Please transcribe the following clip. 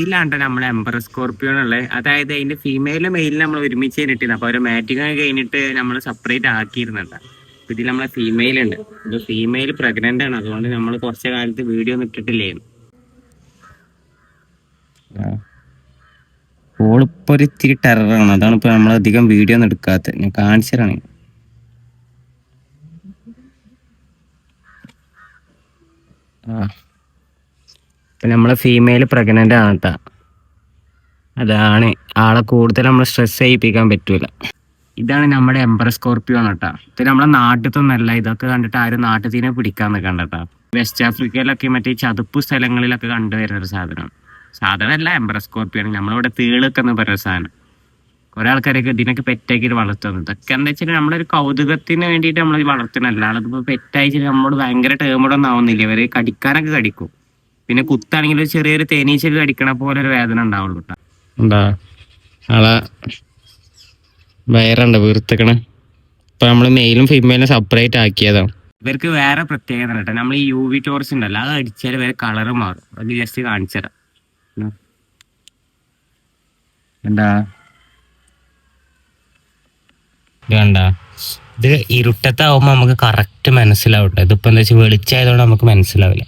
ഇതിലാണ്ട നമ്മളെ എംബർ സ്കോർപ്പിയോ ഉള്ളത്. അതായത് അതിന്റെ ഫീമെയിലും മെയിലും നമ്മൾ ഒരുമിച്ച് ഇട്ടിരുന്നു. അപ്പൊ ഒരു മാറ്റിംഗ് ഒക്കെ കഴിഞ്ഞിട്ട് നമ്മൾ സെപ്പറേറ്റ് ആക്കിയിരുന്നുണ്ട്. ഇതിൽ നമ്മളെ ഫീമെയിൽ ഉണ്ട്. ഇത് ഫീമെയിൽ പ്രഗ്നന്റ് ആണ്. അതുകൊണ്ട് നമ്മൾ കുറച്ച കാലത്ത് വീഡിയോ ഒന്നും ഇട്ടിട്ടില്ലായിരുന്നു. ഓളിപ്പോ ഒരു ഇത്തിരി ടെററാണ്. അതാണ് ഇപ്പൊ നമ്മളധികം വീഡിയോ ഒന്നും എടുക്കാത്തത്. ഞാൻ കാണിച്ചതാണ്. ഇപ്പൊ നമ്മളെ ഫീമെയിൽ പ്രഗ്നന്റ് ആണ് കേട്ടാ. അതാണ് ആളെ കൂടുതൽ നമ്മൾ സ്ട്രെസ് ചെയ്യിപ്പിക്കാൻ പറ്റൂല. ഇതാണ് നമ്മുടെ എംബർ സ്കോർപ്പിയോ കേട്ടാ. ഇത് നമ്മളെ നാട്ടിലത്തൊന്നല്ല. ഇതൊക്കെ കണ്ടിട്ട് ആരും നാട്ടിൽ പിടിക്കാൻ നിൽക്കണ്ടട്ടാ. വെസ്റ്റ് ആഫ്രിക്കയിലൊക്കെ മറ്റേ ചതുപ്പ് സ്ഥലങ്ങളിലൊക്കെ കണ്ടുവരുന്ന ഒരു സാധനമാണ്. സാധനമല്ല, എംബർ സ്കോർപ്പിയോ ആണ്. നമ്മളിവിടെ തേളൊക്കെ എന്ന് പറയുന്ന സാധനം. കുറെ ആൾക്കാരൊക്കെ ഇതിനൊക്കെ പെറ്റാക്കിയിട്ട് വളർത്തുന്നത്. ഇതൊക്കെ എന്താ വെച്ചാൽ നമ്മളൊരു കൗതുകത്തിന് വേണ്ടിയിട്ട് നമ്മൾ വളർത്തുന്നല്ല. അതിപ്പോ പെറ്റായിച്ചിട്ട് നമ്മളോട് ഭയങ്കര ടേമിടൊന്നും ആവുന്നില്ല. ഇവര് കടിക്കാനൊക്കെ കടിക്കും. പിന്നെ കുത്താണെങ്കിൽ ഒരു ചെറിയൊരു തേനീച്ചക്ക് കടിക്കണ പോലെ ഒരു വേദന ഉണ്ടാവുള്ളൂ. എന്താ ആളെ വയറുണ്ട് വീർത്തിക്കണ. ഇപ്പൊ നമ്മള് മെയിലും ഫീമെയിലും സെപ്പറേറ്റ് ആക്കിയതാണ്. ഇവർക്ക് വേറെ പ്രത്യേകത കേട്ടോ. നമ്മൾ ഈ UV ടോർച്ച് ഉണ്ടല്ലോ, അത് അടിച്ചാൽ വേറെ കളറ് മാറും. അത് ജസ്റ്റ് കാണിച്ചു തരാം. എന്താ ഇത് കണ്ട? ഇത് ഇരുട്ടത്താവുമ്പോ നമുക്ക് കറക്റ്റ് മനസ്സിലാവട്ടെ. ഇതിപ്പോ എന്താ വെച്ചാൽ വെളിച്ചായതുകൊണ്ട് നമുക്ക് മനസ്സിലാവില്ല.